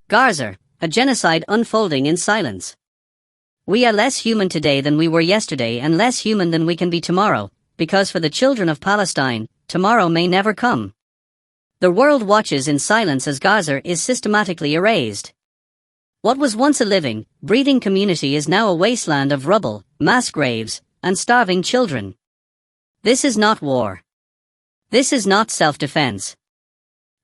Gaza, a genocide unfolding in silence. We are less human today than we were yesterday and less human than we can be tomorrow, because for the children of Palestine, tomorrow may never come. The world watches in silence as Gaza is systematically erased. What was once a living, breathing community is now a wasteland of rubble, mass graves, and starving children. This is not war. This is not self-defense.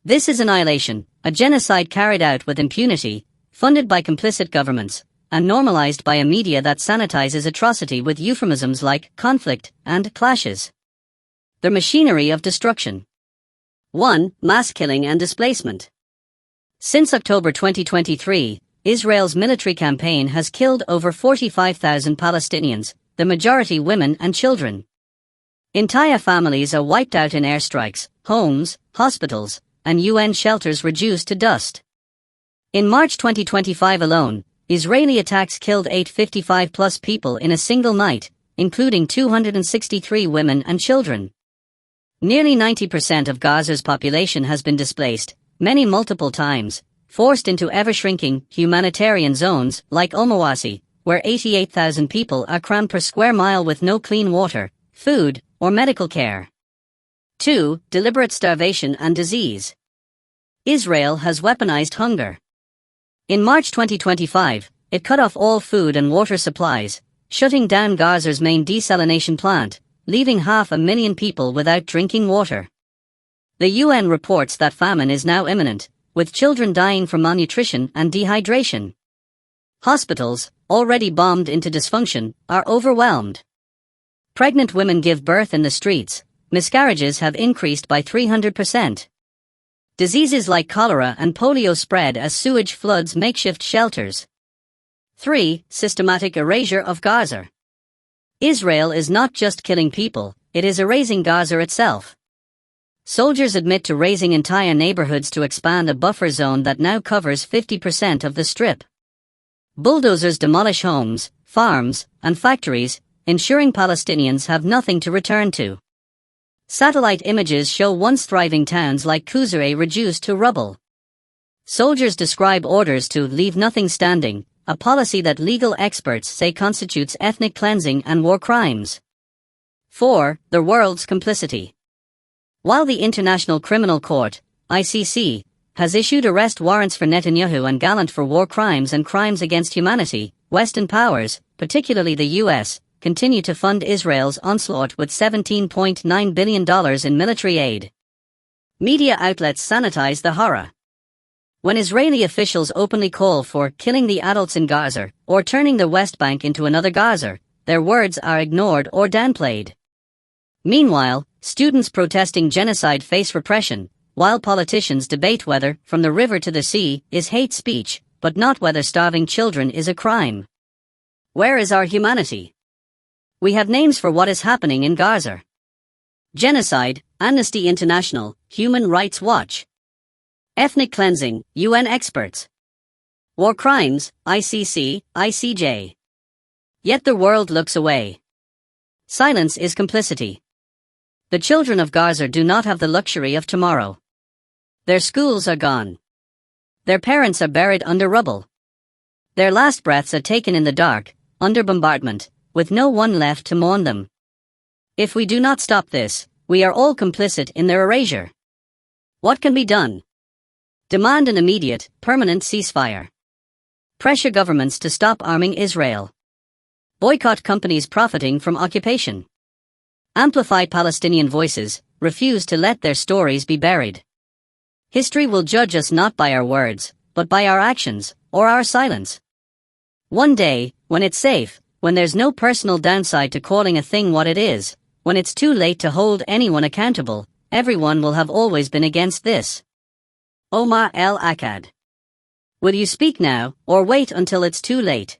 This is annihilation, a genocide carried out with impunity, funded by complicit governments, and normalized by a media that sanitizes atrocity with euphemisms like conflict and clashes. The machinery of destruction. 1. Mass killing and displacement. Since October 2023, Israel's military campaign has killed over 45,000 Palestinians, the majority women and children. Entire families are wiped out in airstrikes, homes, hospitals, and UN shelters reduced to dust. In March 2025 alone, Israeli attacks killed 855+ people in a single night, including 263 women and children. Nearly 90% of Gaza's population has been displaced, many multiple times, forced into ever-shrinking humanitarian zones like Al-Mawasi, where 88,000 people are crammed per square mile with no clean water, food, or medical care. 2. Deliberate starvation and disease. Israel has weaponized hunger. In March 2025, it cut off all food and water supplies, shutting down Gaza's main desalination plant, leaving 500,000 people without drinking water. The UN reports that famine is now imminent, with children dying from malnutrition and dehydration. Hospitals, already bombed into dysfunction, are overwhelmed. Pregnant women give birth in the streets. Miscarriages have increased by 300%. Diseases like cholera and polio spread as sewage floods makeshift shelters. 3. Systematic erasure of Gaza. Israel is not just killing people, it is erasing Gaza itself. Soldiers admit to razing entire neighborhoods to expand a buffer zone that now covers 50% of the strip. Bulldozers demolish homes, farms, and factories, ensuring Palestinians have nothing to return to. Satellite images show once thriving towns like Kuzere reduced to rubble. Soldiers describe orders to leave nothing standing, a policy that legal experts say constitutes ethnic cleansing and war crimes. 4. The world's complicity. While the International Criminal Court, ICC, has issued arrest warrants for Netanyahu and Gallant for war crimes and crimes against humanity, Western powers, particularly the US, continue to fund Israel's onslaught with $17.9 billion in military aid. Media outlets sanitize the horror. When Israeli officials openly call for killing the adults in Gaza or turning the West Bank into another Gaza, their words are ignored or downplayed. Meanwhile, students protesting genocide face repression, while politicians debate whether from the river to the sea is hate speech, but not whether starving children is a crime. Where is our humanity? We have names for what is happening in Gaza. Genocide, Amnesty International, Human Rights Watch. Ethnic cleansing, UN experts. War crimes, ICC, ICJ. Yet the world looks away. Silence is complicity. The children of Gaza do not have the luxury of tomorrow. Their schools are gone. Their parents are buried under rubble. Their last breaths are taken in the dark, under bombardment, with no one left to mourn them. If we do not stop this, we are all complicit in their erasure. What can be done? Demand an immediate, permanent ceasefire. Pressure governments to stop arming Israel. Boycott companies profiting from occupation. Amplify Palestinian voices, refuse to let their stories be buried. History will judge us not by our words, but by our actions, or our silence. One day, when it's safe, when there's no personal downside to calling a thing what it is, when it's too late to hold anyone accountable, everyone will have always been against this. Omar El Akkad. Will you speak now, or wait until it's too late?